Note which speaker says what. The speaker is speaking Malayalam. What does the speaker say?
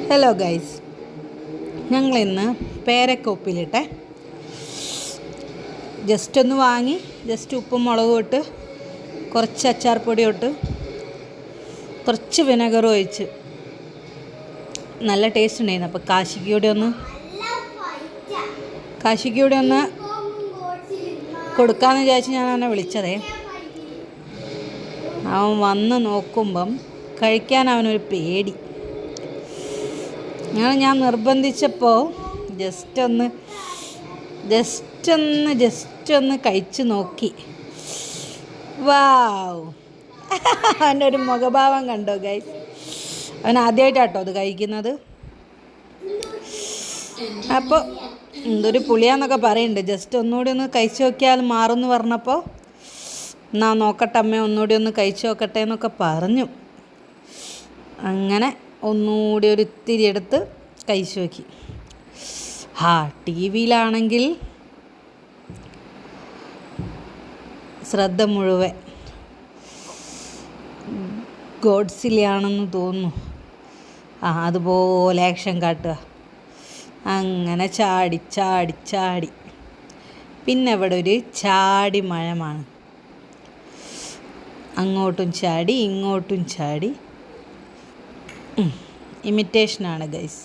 Speaker 1: ഹലോ ഗൈസ്, ഞങ്ങളിന്ന് പേരക്ക ഉപ്പിലിട്ടെ ജസ്റ്റ് ഒന്ന് വാങ്ങി ഉപ്പും മുളകും ഇട്ട് കുറച്ച് അച്ചാർ പൊടി ഇട്ട് കുറച്ച് വിനെഗറും ഒഴിച്ച് നല്ല ടേസ്റ്റ് ഉണ്ടായിരുന്നു. അപ്പോൾ കാശിക്ക് ഒന്ന് കൊടുക്കാമെന്ന് വിചാരിച്ച് ഞാൻ അവനെ വിളിച്ചതേ. അവൻ വന്ന് നോക്കുമ്പം കഴിക്കാൻ അവനൊരു പേടി. ഞാൻ നിർബന്ധിച്ചപ്പോൾ ജസ്റ്റ് ഒന്ന് കഴിച്ച് നോക്കി. വാവ്, അവൻ്റെ ഒരു മുഖഭാവം കണ്ടോ ഗൈസ്? അവൻ ആദ്യമായിട്ടാട്ടോ അത് കഴിക്കുന്നത്. അപ്പോൾ എന്തൊരു പുളിയാന്നൊക്കെ പറയുന്നുണ്ട്. ജസ്റ്റ് ഒന്നുകൂടി ഒന്ന് കഴിച്ച് നോക്കിയാൽ മാറുമെന്ന് പറഞ്ഞപ്പോൾ എന്നാ നോക്കട്ടെ അമ്മ, ഒന്നുകൂടി ഒന്ന് കഴിച്ച് നോക്കട്ടെ എന്നൊക്കെ പറഞ്ഞു. അങ്ങനെ ഒന്നുകൂടി ഒരു ഇത്തിരി എടുത്ത് കഴിച്ച് നോക്കി. ടി വിയിലാണെങ്കിൽ ശ്രദ്ധ മുഴുവൻ ഗോഡ്സിലാണെന്ന് തോന്നുന്നു. അതുപോലെ ആക്ഷൻ കാട്ടുക. അങ്ങനെ ചാടി പിന്നെ ഇവിടെ ഒരു ചാടി മഴമാണ്. അങ്ങോട്ടും ചാടി ഇങ്ങോട്ടും ചാടി. ഇമിറ്റേഷനാണ് ഗൈസ്.